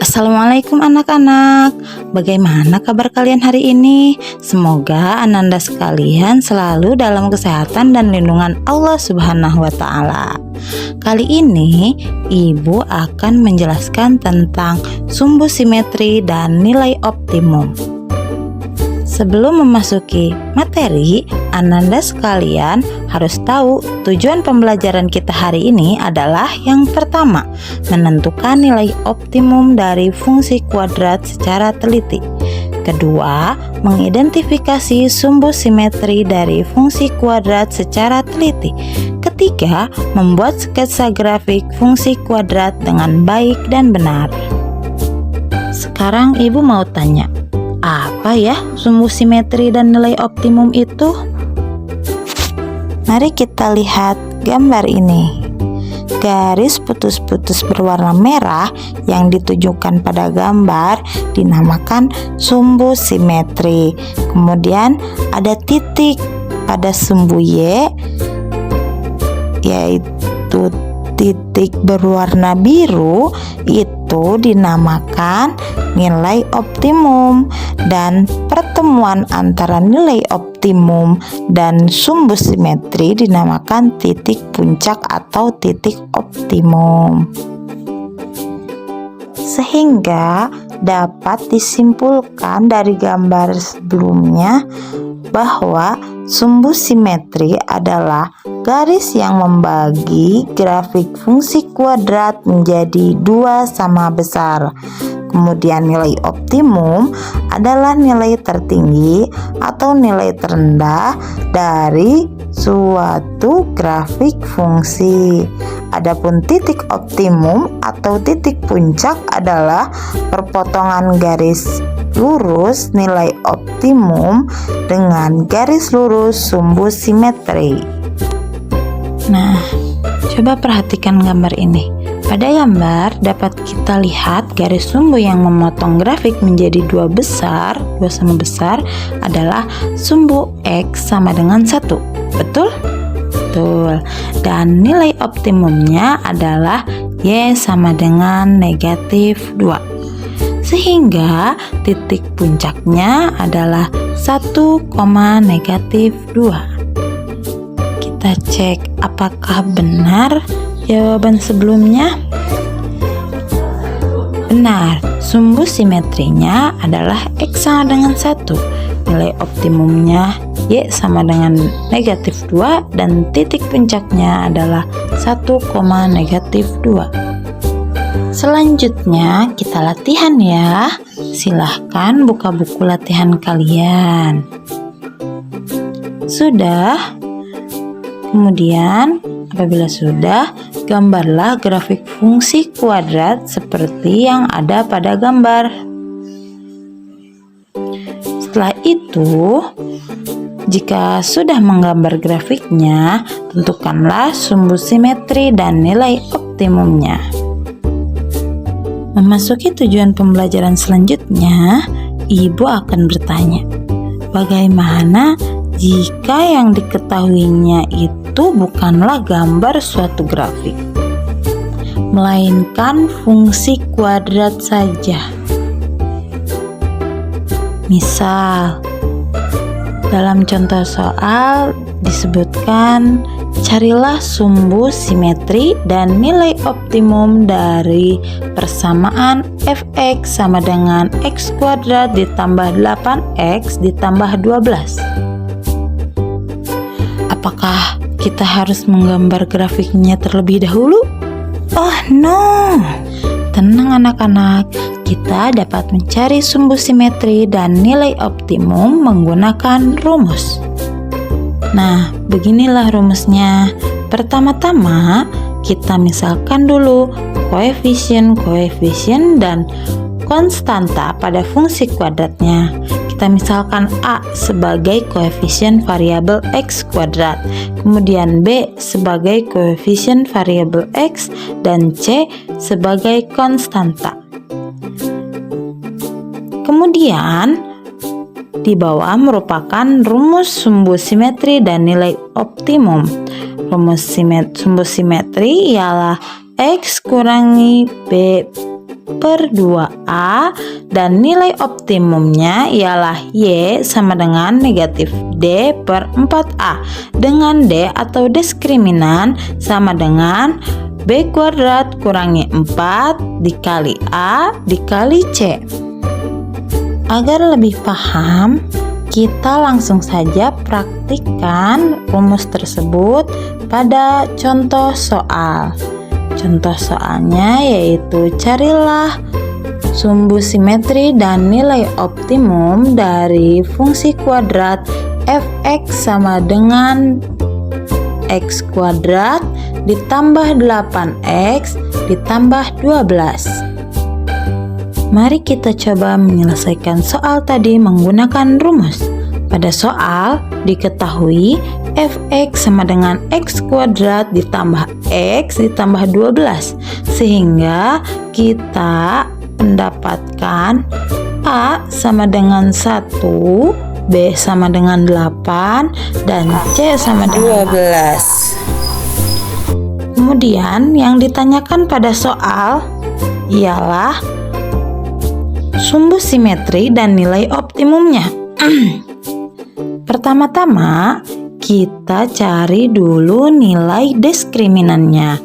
Assalamualaikum anak-anak. Bagaimana kabar kalian hari ini? Semoga Ananda sekalian selalu dalam kesehatan dan lindungan Allah Subhanahu wa taala. Kali ini Ibu akan menjelaskan tentang sumbu simetri dan nilai optimum. Sebelum memasuki materi, Ananda sekalian harus tahu tujuan pembelajaran kita hari ini adalah yang pertama, menentukan nilai optimum dari fungsi kuadrat secara teliti. Kedua, mengidentifikasi sumbu simetri dari fungsi kuadrat secara teliti. Ketiga, membuat sketsa grafik fungsi kuadrat dengan baik dan benar. Sekarang Ibu mau tanya, apa ya sumbu simetri dan nilai optimum itu? Mari kita lihat gambar ini. Garis putus-putus berwarna merah yang ditujukan pada gambar dinamakan sumbu simetri. Kemudian ada titik pada sumbu Y, yaitu titik berwarna biru, itu dinamakan nilai optimum, dan pertemuan antara nilai optimum dan sumbu simetri dinamakan titik puncak atau titik optimum. Sehingga dapat disimpulkan dari gambar sebelumnya bahwa sumbu simetri adalah garis yang membagi grafik fungsi kuadrat menjadi dua sama besar. Kemudian nilai optimum adalah nilai tertinggi atau nilai terendah dari suatu grafik fungsi. Adapun titik optimum atau titik puncak adalah perpotongan garis lurus nilai optimum dengan garis lurus sumbu simetri. Nah, coba perhatikan gambar ini. Pada gambar dapat kita lihat garis sumbu yang memotong grafik menjadi dua sama besar adalah sumbu X sama dengan 1. Betul? Betul. Dan nilai optimumnya adalah Y sama dengan negatif 2. Sehingga titik puncaknya adalah 1, negatif 2. Kita cek apakah benar jawaban sebelumnya. Benar, sumbu simetrinya adalah X sama dengan 1. Nilai optimumnya Y sama dengan negatif 2 dan titik puncaknya adalah 1, negatif 2. Selanjutnya kita latihan ya. Silahkan buka buku latihan kalian. Sudah? Kemudian apabila sudah, gambarlah grafik fungsi kuadrat seperti yang ada pada gambar. Setelah itu, jika sudah menggambar grafiknya, tentukanlah sumbu simetri dan nilai optimumnya. Memasuki tujuan pembelajaran selanjutnya, Ibu akan bertanya, bagaimana jika yang diketahuinya itu bukanlah gambar suatu grafik, melainkan fungsi kuadrat saja? Misal, dalam contoh soal disebutkan, carilah sumbu simetri dan nilai optimum dari persamaan fx sama dengan x kuadrat ditambah 8x ditambah 12. Apakah kita harus menggambar grafiknya terlebih dahulu? Oh no! Tenang anak-anak, kita dapat mencari sumbu simetri dan nilai optimum menggunakan rumus. Nah, beginilah rumusnya. Pertama-tama, kita misalkan dulu koefisien dan konstanta pada fungsi kuadratnya. Kita misalkan A sebagai koefisien variabel X kuadrat, kemudian B sebagai koefisien variabel X, dan C sebagai konstanta. Kemudian di bawah merupakan rumus sumbu simetri dan nilai optimum. Rumus sumbu simetri ialah X kurangi B per 2A dan nilai optimumnya ialah Y sama dengan negatif D per 4A dengan D atau diskriminan sama dengan B kuadrat kurangi 4 dikali A dikali C. Agar lebih paham, kita langsung saja praktikkan rumus tersebut pada contoh soal. Contoh soalnya yaitu carilah sumbu simetri dan nilai optimum dari fungsi kuadrat f(x) sama dengan x kuadrat ditambah 8x ditambah 12. Mari kita coba menyelesaikan soal tadi menggunakan rumus. Pada soal diketahui f(x) sama dengan x kuadrat ditambah x ditambah 12, sehingga kita mendapatkan A sama dengan 1, B sama dengan 8, dan C sama dengan 12. Kemudian yang ditanyakan pada soal ialah sumbu simetri dan nilai optimumnya. Pertama-tama kita cari dulu nilai diskriminannya,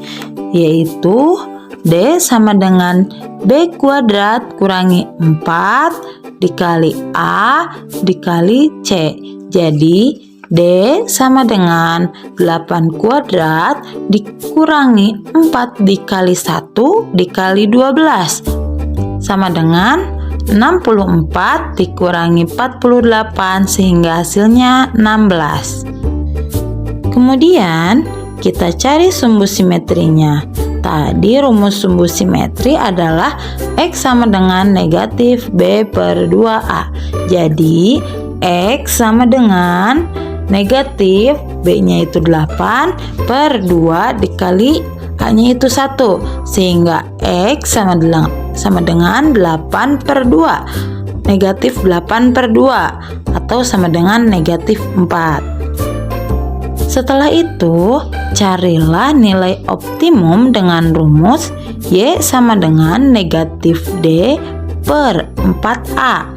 yaitu D sama dengan B kuadrat kurangi 4 dikali A dikali C. Jadi D sama dengan 8 kuadrat dikurangi 4 dikali 1 dikali 12 sama dengan 64 dikurangi 48 sehingga hasilnya 16. Kemudian kita cari sumbu simetrinya. Tadi rumus sumbu simetri adalah X sama dengan negatif B per 2A. Jadi X sama dengan negatif B-nya itu 8 per 2 dikali A-nya itu 1, sehingga X sama dengan 8 per 2, negatif 8 per 2 atau sama dengan negatif 4. Setelah itu carilah nilai optimum dengan rumus Y sama dengan negatif D per 4A.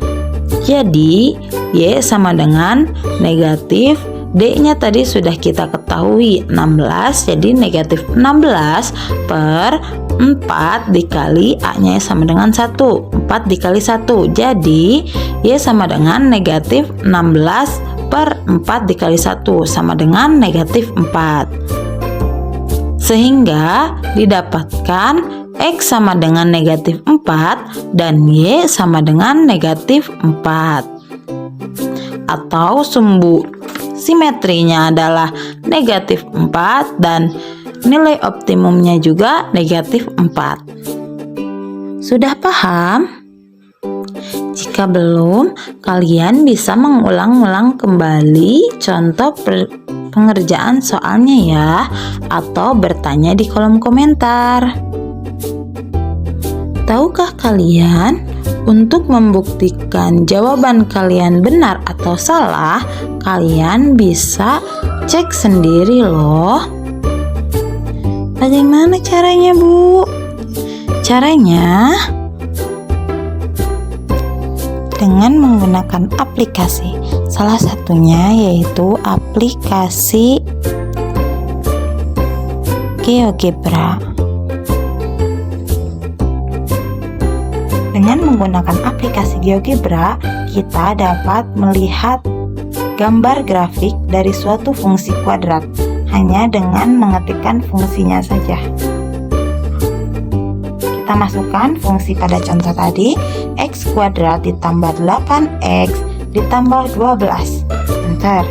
Jadi Y sama dengan negatif D-nya tadi sudah kita ketahui 16, jadi negatif 16 per 4 dikali A-nya sama dengan 1, 4 dikali 1, jadi Y sama dengan negatif 16 per 4 dikali 1 sama dengan negatif 4. Sehingga didapatkan X sama dengan negatif 4 dan Y sama dengan negatif 4. Atau sumbu simetrinya adalah negatif 4 dan nilai optimumnya juga negatif 4. Sudah paham? Jika belum, kalian bisa mengulang-ulang kembali contoh pengerjaan soalnya ya, atau bertanya di kolom komentar. Tahukah kalian, untuk membuktikan jawaban kalian benar atau salah, kalian bisa cek sendiri loh. Bagaimana caranya, Bu? Caranya dengan menggunakan aplikasi. Salah satunya yaitu aplikasi GeoGebra. Dengan menggunakan aplikasi GeoGebra, kita dapat melihat gambar grafik dari suatu fungsi kuadrat hanya dengan mengetikkan fungsinya saja. Kita masukkan fungsi pada contoh tadi, x kuadrat ditambah 8x ditambah 12. Enter.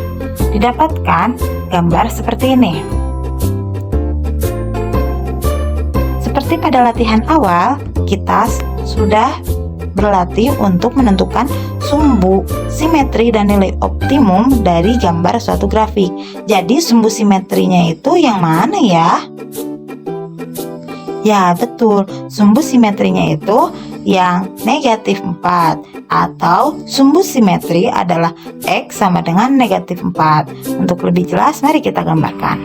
Didapatkan gambar seperti ini. Seperti pada latihan awal, kita sudah berlatih untuk menentukan sumbu simetri dan nilai optimum dari gambar suatu grafik. Jadi sumbu simetrinya itu yang mana ya? Ya betul, sumbu simetrinya itu yang negatif 4, atau sumbu simetri adalah X sama dengan negatif 4. Untuk lebih jelas mari kita gambarkan.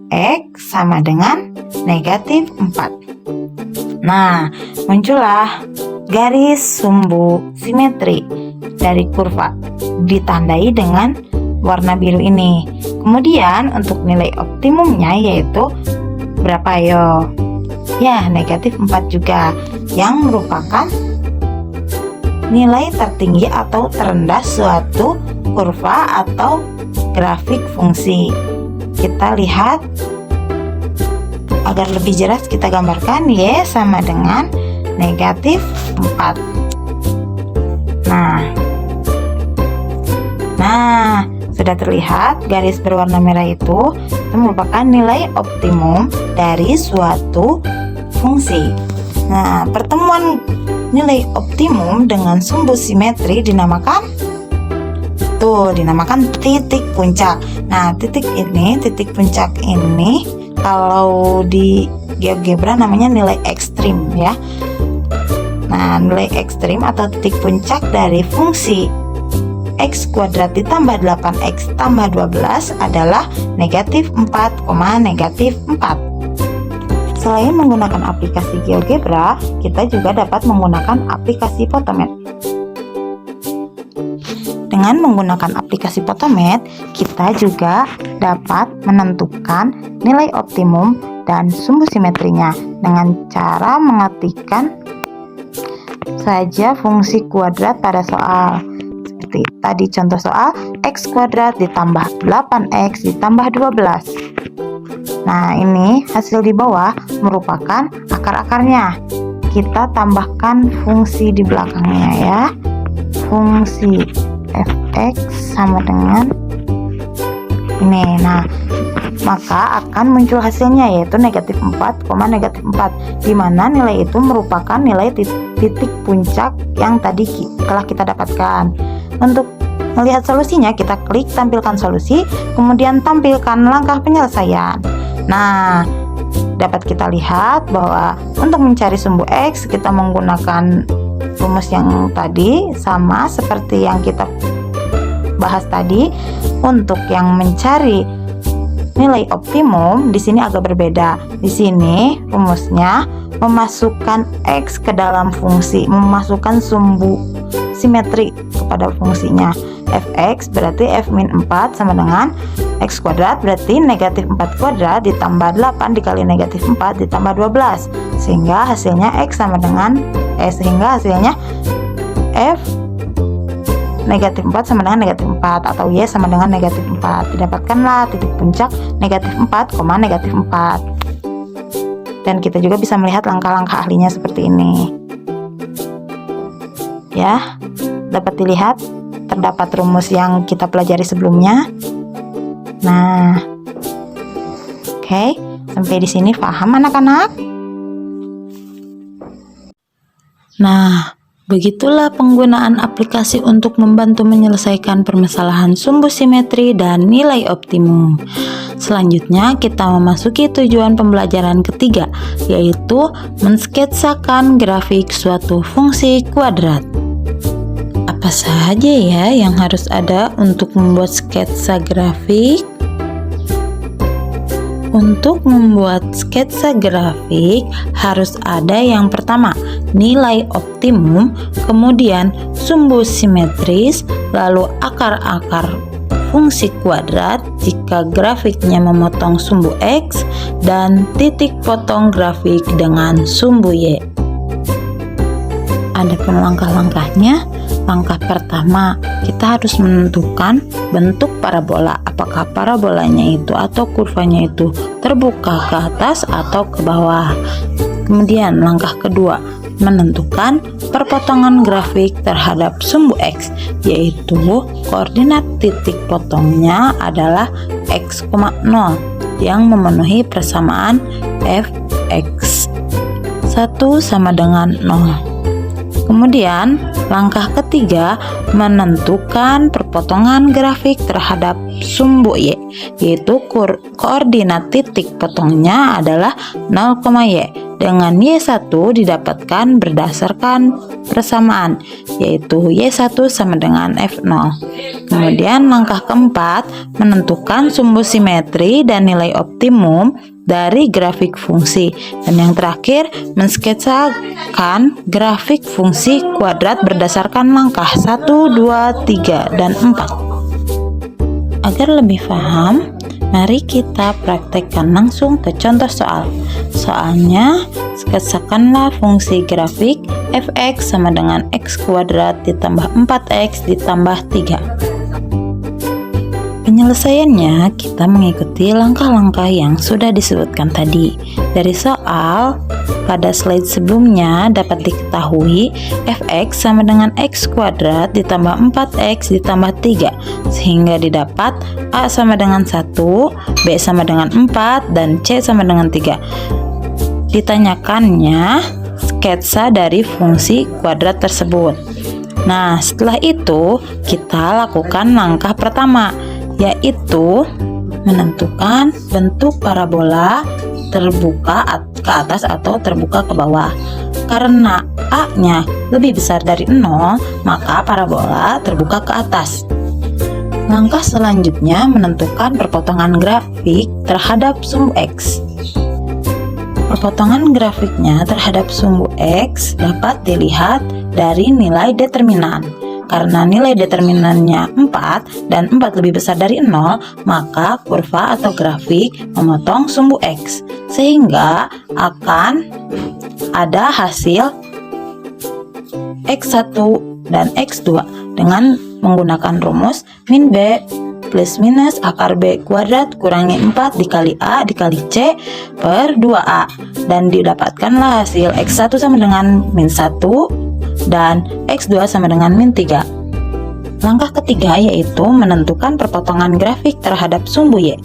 X sama dengan negatif 4. Nah, muncullah garis sumbu simetri dari kurva ditandai dengan warna biru ini. Kemudian untuk nilai optimumnya yaitu berapa yo? Ya, negatif 4 juga, yang merupakan nilai tertinggi atau terendah suatu kurva atau grafik fungsi. Kita lihat agar lebih jelas, kita gambarkan Y sama dengan negatif 4. Nah, sudah terlihat garis berwarna merah itu merupakan nilai optimum dari suatu fungsi. Nah, pertemuan nilai optimum dengan sumbu simetri dinamakan titik puncak. Nah, titik puncak ini kalau di GeoGebra namanya nilai ekstrim ya. Nah, nilai ekstrim atau titik puncak dari fungsi X kuadrat ditambah 8X tambah 12 adalah negatif 4, negatif 4. Selain menggunakan aplikasi GeoGebra, kita juga dapat menggunakan aplikasi Photomath. Dengan menggunakan aplikasi Photomath, kita juga dapat menentukan nilai optimum dan sumbu simetrinya dengan cara mengetikkan saja fungsi kuadrat pada soal. Seperti tadi contoh soal, X kuadrat ditambah 8X ditambah 12. Nah, ini hasil di bawah merupakan akar-akarnya. Kita tambahkan fungsi di belakangnya ya. Fungsi fx sama dengan ini. Nah, maka akan muncul hasilnya yaitu negatif 4, negatif 4, di mana nilai itu merupakan nilai titik puncak yang tadi telah kita dapatkan. Untuk melihat solusinya, kita klik tampilkan solusi, kemudian tampilkan langkah penyelesaian. Nah, dapat kita lihat bahwa untuk mencari sumbu X kita menggunakan rumus yang tadi sama seperti yang kita bahas tadi. Untuk yang mencari nilai optimum di sini agak berbeda. Di sini rumusnya memasukkan X ke dalam fungsi, memasukkan sumbu simetri kepada fungsinya. Fx berarti F-4 sama dengan X kuadrat berarti negatif 4 kuadrat ditambah 8 dikali negatif 4 ditambah 12, sehingga hasilnya X sama dengan sehingga hasilnya F negatif 4 sama dengan negatif 4 atau Y sama dengan negatif 4. Didapatkanlah titik puncak negatif 4, negatif 4. Dan kita juga bisa melihat langkah-langkah ahlinya seperti ini. Ya, dapat dilihat terdapat rumus yang kita pelajari sebelumnya. Nah, oke, sampai di sini paham anak-anak? Nah, begitulah penggunaan aplikasi untuk membantu menyelesaikan permasalahan sumbu simetri dan nilai optimum. Selanjutnya kita memasuki tujuan pembelajaran ketiga, yaitu mensketsakan grafik suatu fungsi kuadrat. Apa saja ya yang harus ada untuk membuat sketsa grafik? Untuk membuat sketsa grafik harus ada yang pertama nilai optimum, kemudian sumbu simetris, lalu akar-akar fungsi kuadrat jika grafiknya memotong sumbu X, dan titik potong grafik dengan sumbu Y. Adapun langkah-langkahnya, langkah pertama kita harus menentukan bentuk parabola, apakah parabolanya itu atau kurvanya itu terbuka ke atas atau ke bawah. Kemudian langkah kedua, menentukan perpotongan grafik terhadap sumbu X, yaitu koordinat titik potongnya adalah X, 0 yang memenuhi persamaan Fx 1 sama dengan 0. Kemudian langkah ketiga, menentukan perpotongan grafik terhadap sumbu Y, yaitu koordinat titik potongnya adalah 0, Y, dengan Y1 didapatkan berdasarkan persamaan, yaitu Y1 sama dengan F0. Kemudian langkah keempat, menentukan sumbu simetri dan nilai optimum dari grafik fungsi. Dan yang terakhir, mensketsakan grafik fungsi kuadrat berdasarkan langkah 1, 2, 3, dan 4. Agar lebih paham, mari kita praktekkan langsung ke contoh soal. Soalnya, sketsakanlah fungsi grafik f(x) sama dengan x kuadrat ditambah 4x ditambah 3. Penyelesaiannya, kita mengikuti langkah-langkah yang sudah disebutkan tadi. Dari soal, pada slide sebelumnya dapat diketahui f(x) sama dengan x kuadrat ditambah 4x ditambah 3, sehingga didapat a sama dengan 1, b sama dengan 4, dan c sama dengan 3. Ditanyakannya sketsa dari fungsi kuadrat tersebut. Nah, setelah itu kita lakukan langkah pertama, yaitu menentukan bentuk parabola terbuka ke atas atau terbuka ke bawah. Karena A-nya lebih besar dari 0, maka parabola terbuka ke atas. Langkah selanjutnya menentukan perpotongan grafik terhadap sumbu X. Perpotongan grafiknya terhadap sumbu X dapat dilihat dari nilai determinan. Karena nilai determinannya 4 dan 4 lebih besar dari 0, maka kurva atau grafik memotong sumbu X, sehingga akan ada hasil X1 dan X2 dengan menggunakan rumus min B plus minus akar B kuadrat kurangi 4 dikali A dikali C per 2A, dan didapatkanlah hasil X1 sama dengan min 1 dan X2 sama dengan min 3. Langkah ketiga yaitu menentukan perpotongan grafik terhadap sumbu Y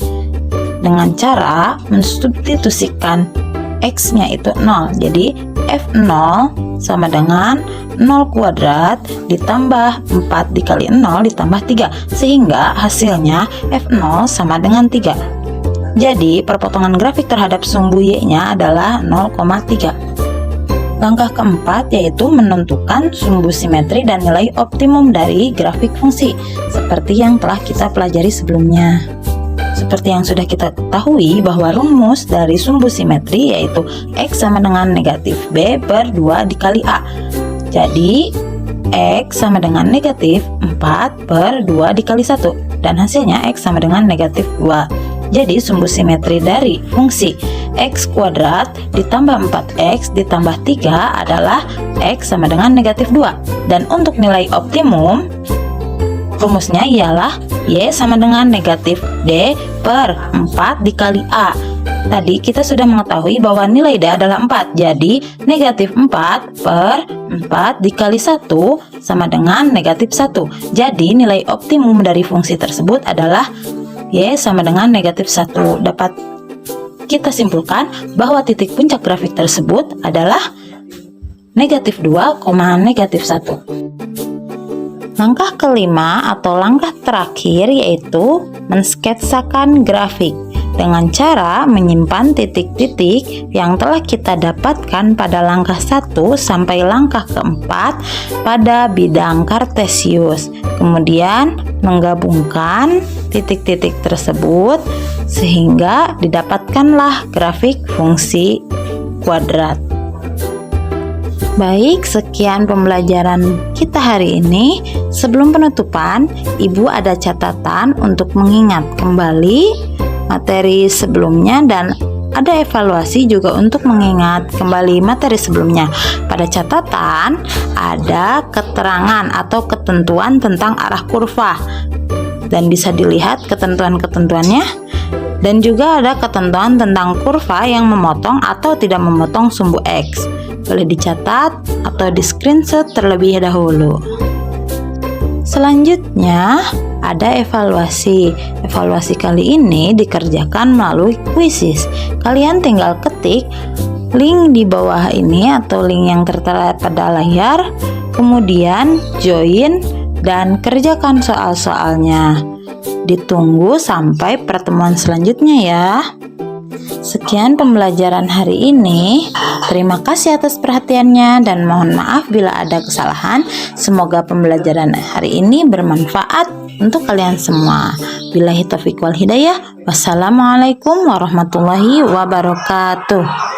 dengan cara mensubstitusikan X-nya itu 0. Jadi F0 sama dengan 0 kuadrat ditambah 4 dikali 0 ditambah 3, sehingga hasilnya F0 sama dengan 3. Jadi perpotongan grafik terhadap sumbu Y-nya adalah 0,3. Langkah keempat yaitu menentukan sumbu simetri dan nilai optimum dari grafik fungsi, seperti yang telah kita pelajari sebelumnya. Seperti yang sudah kita ketahui bahwa rumus dari sumbu simetri yaitu X sama dengan negatif B per 2 dikali A. Jadi X sama dengan negatif 4 per 2 dikali 1, dan hasilnya X sama dengan negatif 2. Jadi sumbu simetri dari fungsi X kuadrat ditambah 4X ditambah 3 adalah X sama dengan negatif 2. Dan untuk nilai optimum, rumusnya ialah Y sama dengan negatif D per 4 dikali A. Tadi kita sudah mengetahui bahwa nilai D adalah 4, jadi negatif 4 per 4 dikali 1 sama dengan negatif 1. Jadi nilai optimum dari fungsi tersebut adalah Y sama dengan negatif 1. Dapat kita simpulkan bahwa titik puncak grafik tersebut adalah negatif 2, negatif 1. Langkah kelima atau langkah terakhir yaitu mensketsakan grafik dengan cara menyimpan titik-titik yang telah kita dapatkan pada langkah 1 sampai langkah keempat pada bidang kartesius. Kemudian menggabungkan titik-titik tersebut sehingga didapatkanlah grafik fungsi kuadrat. Baik, sekian pembelajaran kita hari ini. Sebelum penutupan, Ibu ada catatan untuk mengingat kembali materi sebelumnya dan ada evaluasi juga untuk mengingat kembali materi sebelumnya. Pada catatan ada keterangan atau ketentuan tentang arah kurva dan bisa dilihat ketentuan-ketentuannya, dan juga ada ketentuan tentang kurva yang memotong atau tidak memotong sumbu X. Boleh dicatat atau di screenshot terlebih dahulu. Selanjutnya ada evaluasi. Evaluasi kali ini dikerjakan melalui kuisis. Kalian tinggal ketik link di bawah ini atau link yang tertera pada layar, kemudian join dan kerjakan soal-soalnya. Ditunggu sampai pertemuan selanjutnya ya. Sekian pembelajaran hari ini. Terima kasih atas perhatiannya dan mohon maaf bila ada kesalahan. Semoga pembelajaran hari ini bermanfaat untuk kalian semua. Billahi taufiq wal hidayah. Wassalamualaikum warahmatullahi wabarakatuh.